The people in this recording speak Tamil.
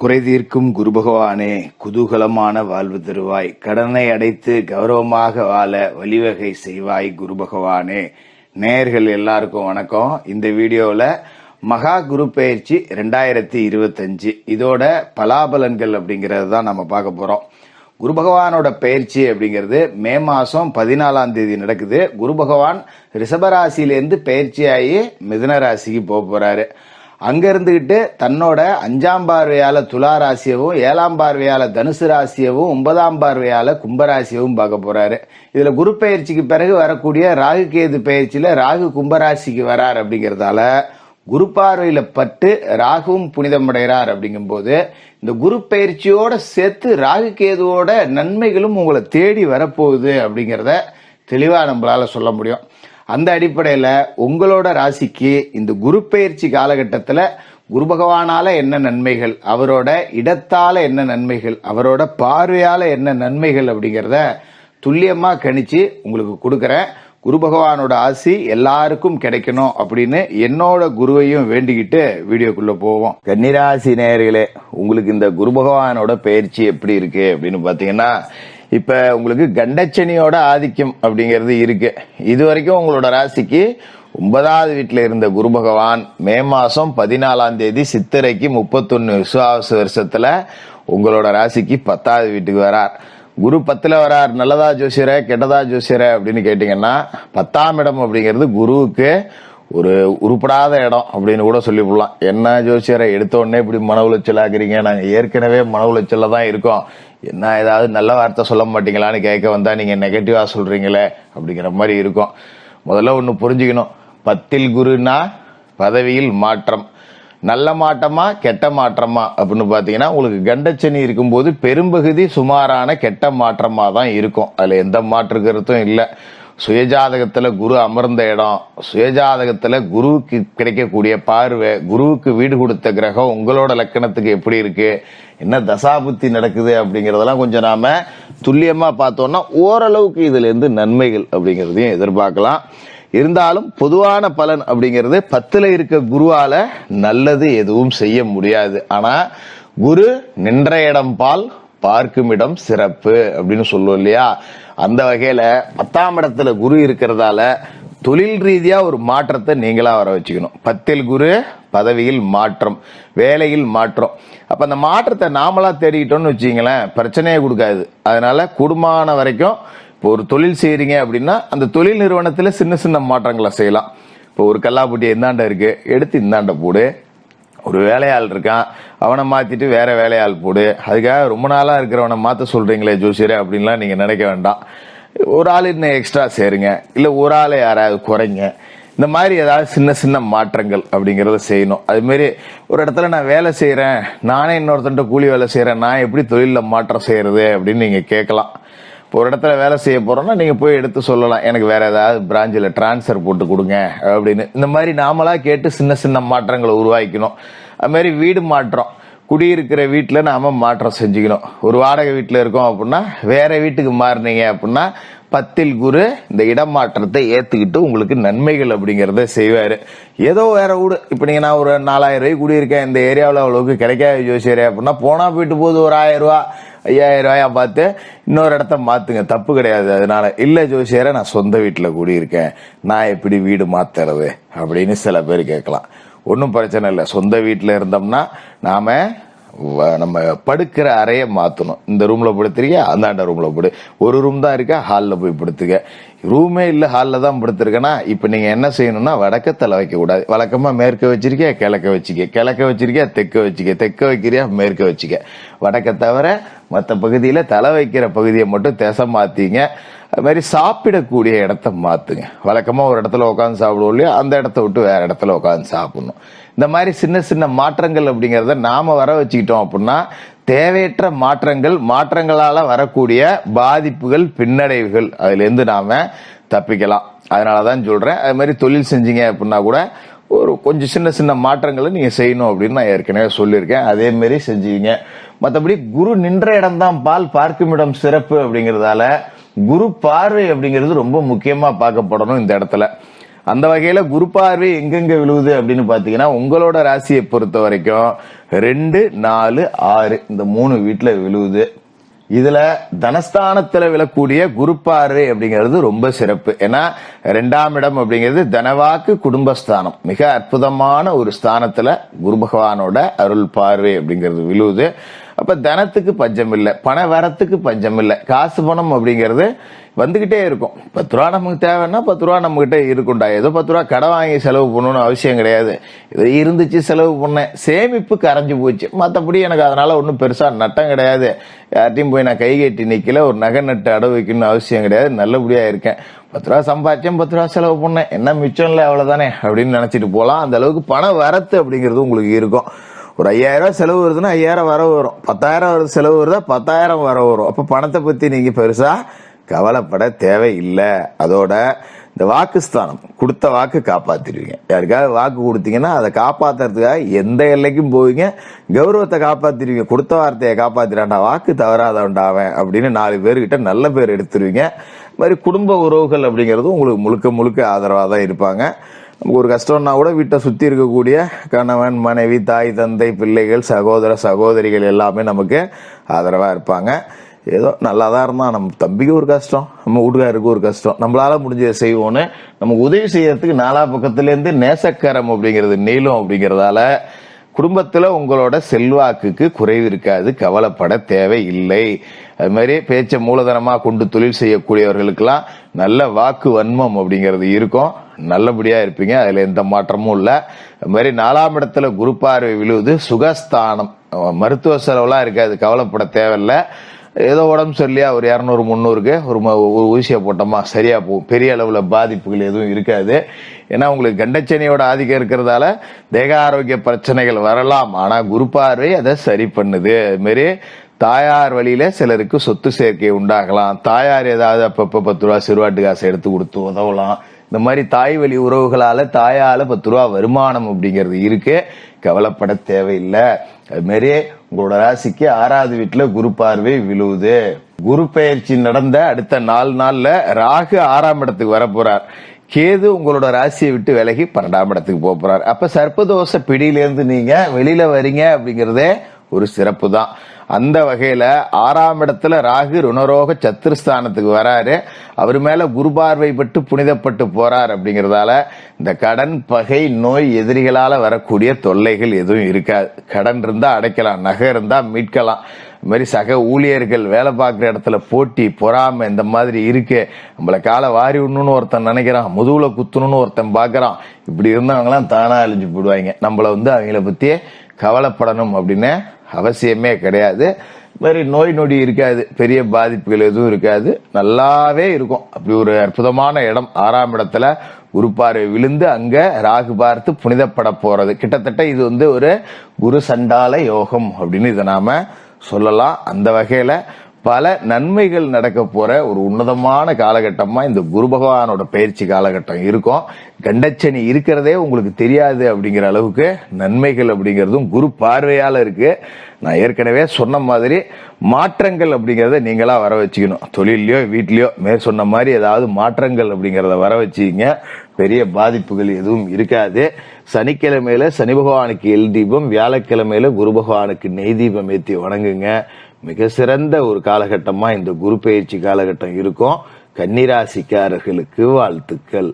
குறை தீர்க்கும் குரு பகவானே, குதூகலமான வாழ்வு தருவாய், கடனை அடைத்து கௌரவமாக வாழ வழிவகை செய்வாய் குரு பகவானே. நேயர்கள் எல்லாருக்கும் வணக்கம். இந்த வீடியோவில் மகா குரு பயிற்சி 2025 இதோட பலாபலன்கள் அப்படிங்கிறது தான் நம்ம பார்க்க போறோம். குரு பகவானோட பயிற்சி அப்படிங்கிறது மே மாசம் 14ஆம் தேதி நடக்குது. குரு பகவான் ரிஷபராசியிலேருந்து பயிற்சியாகி மிதுன ராசிக்கு போக போறாரு. அங்க இருந்துகிட்டு தன்னோட 5ஆம் பார்வையால துலா ராசியவும், 7ஆம் பார்வையால தனுசு ராசியவும், 9ஆம் பார்வையால கும்பராசியவும் பார்க்க போறாரு. இதுல குரு பயிற்சிக்கு பிறகு வரக்கூடிய ராகு கேது பயிற்சியில ராகு கும்பராசிக்கு வரார். அப்படிங்கறதால குரு பார்வையில பட்டு ராகுவும் புனிதமடைகிறார். அப்படிங்கும் போது இந்த குரு பயிற்சியோட சேர்த்து ராகு கேதுவோட நன்மைகளும் உங்களை தேடி வரப்போகுது அப்படிங்கிறத தெளிவா நம்மளால சொல்ல முடியும். அந்த அடிப்படையில உங்களோட ராசிக்கு இந்த குரு பயிற்சி காலகட்டத்தில் குரு பகவானால என்ன நன்மைகள், அவரோட இடத்தால என்ன நன்மைகள், அவரோட பார்வையால என்ன நன்மைகள் அப்படிங்கிறத துல்லியமா கணிச்சு உங்களுக்கு கொடுக்கறேன். குரு பகவானோட ஆசி எல்லாருக்கும் கிடைக்கணும் அப்படின்னு என்னோட குருவையும் வேண்டிக்கிட்டு வீடியோக்குள்ள போவோம். கன்னிராசி நேயர்களே, உங்களுக்கு இந்த குரு பகவானோட பயிற்சி எப்படி இருக்கு அப்படின்னு பாத்தீங்கன்னா, இப்ப உங்களுக்கு கண்டச்சனியோட ஆதிக்கம் அப்படிங்கிறது இருக்கு. இது வரைக்கும் உங்களோட ராசிக்கு 9வது வீட்டுல இருந்த குரு பகவான் மே மாசம் 14ஆம் தேதி சித்திரைக்கு 31 விசுவாச வருஷத்துல உங்களோட ராசிக்கு 10வது வீட்டுக்கு வரார். குரு 10ல வரார். நல்லதா ஜோசியர கெட்டதா ஜோசியர அப்படின்னு கேட்டீங்கன்னா, 10ஆம் இடம் அப்படிங்கிறது குருவுக்கு ஒரு உருப்படாத இடம் அப்படின்னு கூட சொல்லி போடலாம். என்ன ஜோசியரை எடுத்த உடனே இப்படி மன உளைச்சல் ஆக்குறீங்க, நாங்க ஏற்கனவே மன உளைச்சல்ல தான் இருக்கோம், என்ன ஏதாவது நல்ல வார்த்தை சொல்ல மாட்டீங்களான்னு கேட்க வந்தா நீங்க நெகட்டிவா சொல்றீங்களே அப்படிங்கிற மாதிரி இருக்கும். முதல்ல ஒண்ணு புரிஞ்சுக்கணும், 10ல் குருனா பதவியில் மாற்றம். நல்ல மாற்றமா கெட்ட மாற்றமா அப்படின்னு பாத்தீங்கன்னா, உங்களுக்கு கண்டச்சனி இருக்கும்போது பெரும்பகுதி சுமாரான கெட்ட மாற்றமா தான் இருக்கும். அதுல எந்த மாற்று கருத்தும் இல்லை. சுயஜாதகத்துல குரு அமர்ந்த இடம், சுயஜாதகத்துல குருவுக்கு கிடைக்கக்கூடிய பார்வை, குருவுக்கு வீடு கொடுத்த கிரகம் உங்களோட லக்கணத்துக்கு எப்படி இருக்கு, என்ன தசாபுத்தி நடக்குது அப்படிங்கறதெல்லாம் கொஞ்சம் நாம துல்லியமா பார்த்தோம்னா ஓரளவுக்கு இதுல இருந்து நன்மைகள் அப்படிங்கறதையும் எதிர்பார்க்கலாம். இருந்தாலும் பொதுவான பலன் அப்படிங்கிறது 10ல இருக்க குருவால நல்லது எதுவும் செய்ய முடியாது. ஆனா குரு நின்ற இடம் பால் பார்க்கும் இடம் சிறப்பு அப்படின்னு சொல்லுவோம் இல்லையா. அந்த வகையில 10ஆம் இடத்துல குரு இருக்கிறதால தொழில் ரீதியா ஒரு மாற்றத்தை நீங்களா வர வச்சுக்கணும். 10ல் குரு பதவியில் மாற்றம், வேலையில் மாற்றம். அப்ப அந்த மாற்றத்தை நாமளா தேடிக்கிட்டோம்னு வச்சுங்களேன், பிரச்சனையே கொடுக்காது. அதனால கூடுமான வரைக்கும் இப்போ ஒரு தொழில் செய்யறீங்க அப்படின்னா அந்த தொழில் நிறுவனத்துல சின்ன சின்ன மாற்றங்களை செய்யலாம். இப்போ ஒரு கல்லாப்பட்டி இந்தாண்ட இருக்கு, எடுத்து இந்தாண்ட போடு. ஒரு வேலையாள் இருக்கான், அவனை மாத்திட்டு வேற வேலையாள் போடு. அதுக்காக ரொம்ப நாளா இருக்கிறவனை மாத்த சொல்றீங்களே ஜோசியரே அப்படின்லாம் நீங்க நினைக்க வேண்டாம். ஒரு ஆள் இன்னும் எக்ஸ்ட்ரா சேருங்க, இல்ல ஒரு ஆளை யாராவது குறைங்க. இந்த மாதிரி ஏதாவது சின்ன சின்ன மாற்றங்கள் அப்படிங்கறத செய்யணும். அது மாதிரி ஒரு இடத்துல நான் வேலை செய்யறேன், நானே இன்னொருத்தன்ட்ட கூலி வேலை செய்யறேன், நான் எப்படி தொழில மாற்றம் செய்யறது அப்படின்னு நீங்க கேட்கலாம். இப்போ ஒரு இடத்துல வேலை செய்ய போறோம்னா நீங்க போய் எடுத்து சொல்லலாம், எனக்கு வேற ஏதாவது பிரான்ச்சில் டிரான்ஸ்ஃபர் போட்டு கொடுங்க அப்படின்னு. இந்த மாதிரி நாமளா கேட்டு சின்ன சின்ன மாற்றங்களை உருவாக்கணும். அது மாதிரி வீடு மாற்றம், குடியிருக்கிற வீட்டுல நாம மாற்றம் செஞ்சுக்கணும். ஒரு வாடகை வீட்டுல இருக்கோம் அப்படின்னா வேற வீட்டுக்கு மாறினீங்க அப்படின்னா 10ல் குரு இந்த இடமாற்றத்தை ஏத்துக்கிட்டு உங்களுக்கு நன்மைகள் அப்படிங்கறத செய்வாரு. ஏதோ வேற வீடு, இப்ப நீங்க நான் ஒரு 4000 ரூபாய் குடியிருக்கேன், இந்த ஏரியாவில் அவ்வளவுக்கு கிடைக்காது ஜோசியரே அப்படின்னா போனா போயிட்டு போகுது ஒரு 1000 ரூபாய் 5000 ரூபாயா பார்த்து இன்னொரு இடத்த மாத்துங்க, தப்பு கிடையாது. அதனால இல்ல ஜோசியரை நான் சொந்த வீட்டுல கூடியிருக்கேன், நான் எப்படி வீடு மாத்துறது அப்படின்னு சில பேர் கேட்கலாம். ஒன்னும் பிரச்சனை இல்லை. சொந்த வீட்டுல இருந்தோம்னா நாம நம்ம படுக்கிற அறைய மாத்தணும். இந்த ரூம்ல படுத்துறீங்க, அந்தாண்ட ரூம்ல படு. ஒரு ரூம் தான் இருக்கா, ஹால்ல போய் படுத்துக்க. ரூமே இல்ல ஹால்ல தான் படுத்திருக்கேன்னா இப்ப நீங்க என்ன செய்யணும்னா வடக்க தலை வைக்க கூடாது. வழக்கமா மேற்க வச்சிருக்கியா கிழக்க வச்சுக்க, கிழக்க வச்சிருக்கியா தெற்க வச்சுக்க, தெற்க வைக்கிறியா மேற்க வச்சுக்க. வடக்க தவிர மற்ற பகுதியில தலை வைக்கிற பகுதியை மட்டும் திசை மாத்தீங்க. அது மாதிரி சாப்பிடக்கூடிய இடத்த மாத்துங்க. வழக்கமா ஒரு இடத்துல உட்காந்து சாப்பிடுவோம் இல்லையா, அந்த இடத்த விட்டு வேற இடத்துல உட்காந்து சாப்பிடணும். இந்த மாதிரி சின்ன சின்ன மாற்றங்கள் அப்படிங்கறத நாம வர வச்சுக்கிட்டோம் அப்படின்னா தேவையற்ற மாற்றங்கள், மாற்றங்களால வரக்கூடிய பாதிப்புகள், பின்னடைவுகள் அதுல இருந்து நாம தப்பிக்கலாம். அதனாலதான் சொல்றேன். அது மாதிரி தொழில் செஞ்சீங்க அப்படின்னா கூட ஒரு கொஞ்சம் சின்ன சின்ன மாற்றங்களை நீங்க செய்யணும் அப்படின்னு நான் ஏற்கனவே சொல்லியிருக்கேன். அதே மாதிரி செஞ்சீங்க. மற்றபடி குரு நின்ற இடம் தான் பால் பார்க்கும் இடம் சிறப்பு அப்படிங்கறதால குரு பார்வை அப்படிங்கிறது ரொம்ப முக்கியமா பார்க்கப்படணும் இந்த இடத்துல. அந்த வகையில குரு பார்வை எங்கெங்க விழுவுது அப்படின்னு பாத்தீங்கன்னா உங்களோட ராசியை பொறுத்த வரைக்கும் 2, 4, 6 இந்த 3 வீட்டுல விழுவுது. இதுல தனஸ்தானத்துல விழக்கூடிய குரு பார்வை அப்படிங்கிறது ரொம்ப சிறப்பு. ஏன்னா 2ஆம் இடம் அப்படிங்கிறது தனவாக்கு குடும்பஸ்தானம். மிக அற்புதமான ஒரு ஸ்தானத்துல குரு பகவானோட அருள் பார்வை அப்படிங்கிறது விழுவுது. அப்ப தனத்துக்கு பஞ்சம் இல்லை, பண வரத்துக்கு பஞ்சம் இல்லை. காசு பணம் அப்படிங்கிறது வந்துகிட்டே இருக்கும். 10 ரூபா நமக்கு தேவைன்னா 10 ரூபா நம்ம கிட்ட இருக்கும்டா. ஏதோ 10 ரூபா கடன் வாங்கி செலவு பண்ணணும்னு அவசியம் கிடையாது. இது இருந்துச்சு செலவு பண்ணேன், சேமிப்பு கரைஞ்சு போச்சு, மற்றபடி எனக்கு அதனால ஒன்றும் பெருசா நட்டம் கிடையாது. யார்ட்டையும் போய் நான் கை கட்டி நிக்கல, ஒரு நகை நட்டு அடவு வைக்கணும்னு அவசியம் கிடையாது, நல்லபடியா இருக்கேன். 10 ரூபா சம்பாதிச்சேன், 10 ரூபா செலவு பண்ணேன், என்ன மிச்சம் இல்லை அவ்வளவுதானே அப்படின்னு நினைச்சிட்டு போலாம். அந்த அளவுக்கு பண வரத்து அப்படிங்கிறது உங்களுக்கு இருக்கும். ஒரு 5000 ரூபாய் செலவு வருதுன்னா 5000 வரவு வரும். 10,000 வருது செலவு வருதா 10,000 வரவு வரும். அப்ப பணத்தை பத்தி நீங்க பெருசா கவலைப்பட தேவையில்லை. அதோட இந்த வாக்குஸ்தானம், கொடுத்த வாக்கு காப்பாத்திடுவீங்க. யாருக்காவது வாக்கு கொடுத்தீங்கன்னா அதை காப்பாத்துறதுக்காக எந்த எல்லைக்கும் போவீங்க, கௌரவத்தை காப்பாத்திடுவீங்க. கொடுத்த வார்த்தையை காப்பாத்திரான்டா, வாக்கு தவறாதவன்டாவன் அப்படின்னு 4 பேர்கிட்ட நல்ல பேர் எடுத்துருவீங்க. இது மாதிரி குடும்ப உறவுகள் அப்படிங்கிறது உங்களுக்கு முழுக்க முழுக்க ஆதரவாக தான் இருப்பாங்க. நமக்கு ஒரு கஷ்டம்னா கூட வீட்டை சுற்றி இருக்கக்கூடிய கணவன், மனைவி, தாய், தந்தை, பிள்ளைகள், சகோதர சகோதரிகள் எல்லாமே நமக்கு ஆதரவாக இருப்பாங்க. ஏதோ நல்லா தான் இருந்தால் நம்ம தம்பிக்கு ஒரு கஷ்டம், நம்ம வீட்டுக்காருக்கு ஒரு கஷ்டம், நம்மளால முடிஞ்சதை செய்வோன்னு நமக்கு உதவி செய்யறதுக்கு 4 பக்கத்துலேருந்து நேசக்கரம் அப்படிங்கிறது நீளும். அப்படிங்கிறதால குடும்பத்துல உங்களோட செல்வாக்குக்கு குறைவு இருக்காது, கவலைப்பட தேவை இல்லை. அது மாதிரி பேச்ச மூலதனமா கொண்டு தொழில் செய்யக்கூடியவர்களுக்கெல்லாம் நல்ல வாக்கு வன்மம் அப்படிங்கிறது இருக்கும், நல்லபடியா இருப்பீங்க, அதுல எந்த மாற்றமும் இல்லை. அது மாதிரி 4ஆம் இடத்துல குரு பார்வை விழுவது சுகஸ்தானம், மருத்துவ செலவுலாம் இருக்காது, கவலைப்பட தேவையில்லை. ஏதோ உடம்பு சரியா ஒரு 200, 300க்கு ஒரு ஊசியை போட்டோமா சரியா போகும், பெரிய அளவுல பாதிப்புகள் எதுவும் இருக்காது. ஏன்னா உங்களுக்கு கண்டச்சனியோட ஆதிக்கம் இருக்கிறதால தேக ஆரோக்கிய பிரச்சனைகள் வரலாம், ஆனா குரு பார்வை அதை சரி பண்ணுது. அது மாதிரி தாயார் வழியில சிலருக்கு சொத்து சேர்க்கை உண்டாகலாம், தாயார் ஏதாவது அப்பப்ப 10 ரூபா சிறுவாட்டு காசை எடுத்து கொடுத்து உதவலாம். இந்த மாதிரி தாய் வழி உறவுகளால தாயால 10 ரூபா வருமானம் அப்படிங்கிறது இருக்கு, கவலைப்பட தேவையில்லை. அது மாதிரி உங்களோட ராசிக்கு 6வது வீட்டுல குரு பார்வை விழுவுது. குரு பெயர்ச்சி நடந்த அடுத்த 4 நாள்ல ராகு 6ஆம் இடத்துக்கு வர போறார். கேது உங்களோட ராசியை விட்டு விலகி 12ஆம் இடத்துக்கு போக போறார். அப்ப சர்ப்பதோஷ பிடியிலிருந்து நீங்க வெளியில வரீங்க அப்படிங்கறதே ஒரு சிறப்பு தான். அந்த வகையில 6ஆம் இடத்துல ராகு ருணரோக சத்துருஸ்தானத்துக்கு வராரு. அவர் மேல குரு பார்வை பட்டு புனிதப்பட்டு போறார். அப்படிங்கறதால இந்த கடன், பகை, நோய், எதிரிகளால வரக்கூடிய தொல்லைகள் எதுவும் இருக்காது. கடன் இருந்தா அடைக்கலாம், நகை இருந்தா மீட்கலாம். இது மாதிரி சக ஊழியர்கள், வேலை பார்க்குற இடத்துல போட்டி, பொறாமை இந்த மாதிரி இருக்கு. நம்மள காலை வாரி விடணும்னு ஒருத்தன் நினைக்கிறான், முதுகுல குத்தணும்னு ஒருத்தன் பாக்குறான். இப்படி இருந்தவங்களாம் தானா அழிஞ்சு போடுவாங்க. நம்மள அவங்கள பத்தியே கவலைப்படணும் அப்படின்னு அவசியமே கிடையாது. மாதிரி நோய் நொடி இருக்காது, பெரிய பாதிப்புகள் எதுவும் இருக்காது, நல்லாவே இருக்கும். அப்படி ஒரு அற்புதமான இடம் 6ஆம் இடத்துல குரு பார்வை விழுந்து அங்க ராகு பார்த்து புனிதப்பட போறது. கிட்டத்தட்ட இது ஒரு குரு சண்டால யோகம் அப்படின்னு இதை நாம சொல்லலாம். அந்த வகையில பல நன்மைகள் நடக்க போற ஒரு உன்னதமான காலகட்டமா இந்த குரு பகவானோட பயிற்சி காலகட்டம் இருக்கும். கண்டச்சனி இருக்கிறதே உங்களுக்கு தெரியாது அப்படிங்கிற அளவுக்கு நன்மைகள் அப்படிங்கிறதும் குரு பார்வையால இருக்கு. நான் ஏற்கனவே சொன்ன மாதிரி மாற்றங்கள் அப்படிங்கறத நீங்களா வர வச்சுக்கணும். தொழிலையோ வீட்லயோ சொன்ன மாதிரி ஏதாவது மாற்றங்கள் அப்படிங்கறத வர வச்சுக்கிங்க, பெரிய பாதிப்புகள் எதுவும் இருக்காது. சனிக்கிழமையில சனி பகவானுக்கு எல் தீபம், வியாழக்கிழமையில குரு பகவானுக்கு நெய் தீபம் ஏற்றி வணங்குங்க. மிக சிறந்த ஒரு காலகட்டமா இந்த குரு பயிற்சி காலகட்டம் இருக்கும். கன்னிராசிக்காரர்களுக்கு வாழ்த்துக்கள்.